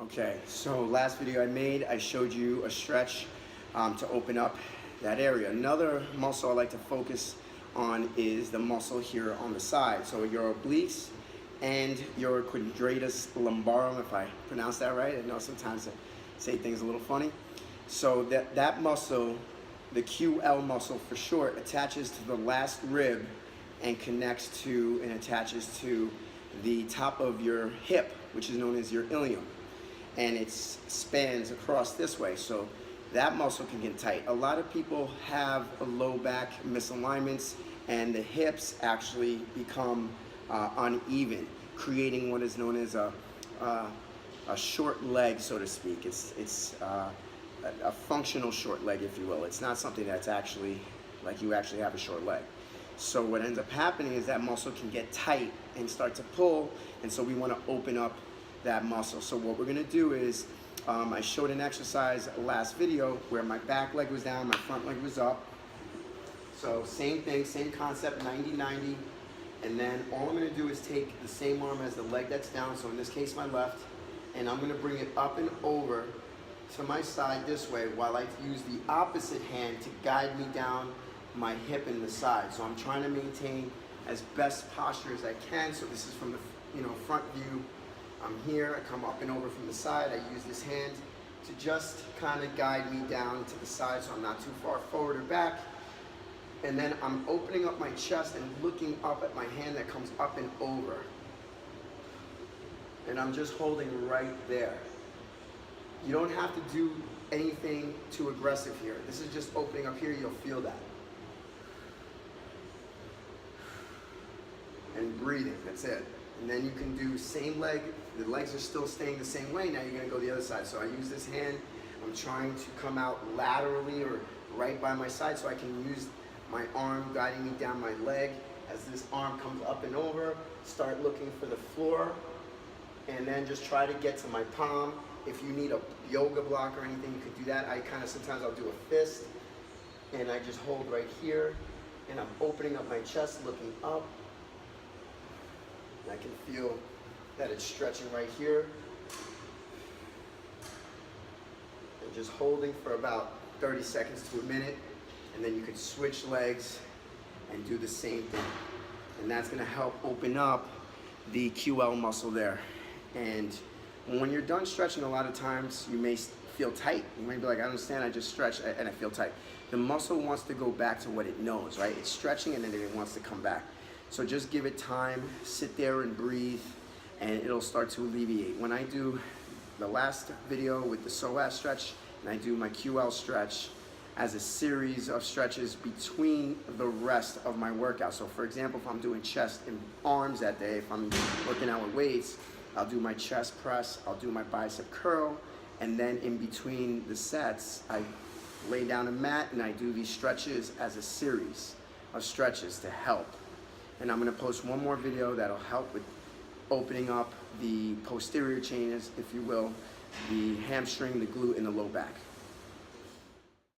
Okay, so last video I made, I showed you a stretch to open up that area. Another muscle I like to focus on is the muscle here on the side. So your obliques and your quadratus lumborum, if I pronounce that right. I know sometimes I say things a little funny. So that muscle, the QL muscle for short, attaches to the last rib and connects to and attaches to the top of your hip, which is known as your ilium. And it spans across this way, so that muscle can get tight. A lot of people have a low back misalignments and the hips actually become uneven, creating what is known as a short leg, so to speak. It's a functional short leg, if you will. It's not something that's actually like you actually have a short leg. So what ends up happening is that muscle can get tight and start to pull, and so we want to open up that muscle. So what we're going to do is, I showed an exercise last video where my back leg was down, my front leg was up. So same thing, same concept, 90-90. And then all I'm going to do is take the same arm as the leg that's down, so in this case my left, and I'm going to bring it up and over to my side this way while I use the opposite hand to guide me down my hip and the side. So I'm trying to maintain as best posture as I can. So this is from the front view. I'm here, I come up and over from the side. I use this hand to just kind of guide me down to the side so I'm not too far forward or back. And then I'm opening up my chest and looking up at my hand that comes up and over. And I'm just holding right there. You don't have to do anything too aggressive here. This is just opening up here, you'll feel that. And breathing, that's it. And then you can do same leg, the legs are still staying the same way, now you're gonna go the other side. So I use this hand, I'm trying to come out laterally or right by my side so I can use my arm guiding me down my leg. As this arm comes up and over, start looking for the floor, and then just try to get to my palm. If you need a yoga block or anything, you could do that. Sometimes I'll do a fist, and I just hold right here, and I'm opening up my chest, looking up. I can feel that it's stretching right here. And just holding for about 30 seconds to a minute, and then you can switch legs and do the same thing. And that's gonna help open up the QL muscle there. And when you're done stretching, a lot of times you may feel tight. You may be like, I understand, I just stretched and I feel tight. The muscle wants to go back to what it knows, right? It's stretching and then it wants to come back. So just give it time, sit there and breathe, and it'll start to alleviate. When I do the last video with the psoas stretch, and I do my QL stretch as a series of stretches between the rest of my workout. So for example, if I'm doing chest and arms that day, if I'm working out with weights, I'll do my chest press, I'll do my bicep curl, and then in between the sets, I lay down a mat and I do these stretches as a series of stretches to help. And I'm gonna post one more video that'll help with opening up the posterior chain, if you will, the hamstring, the glute, and the low back.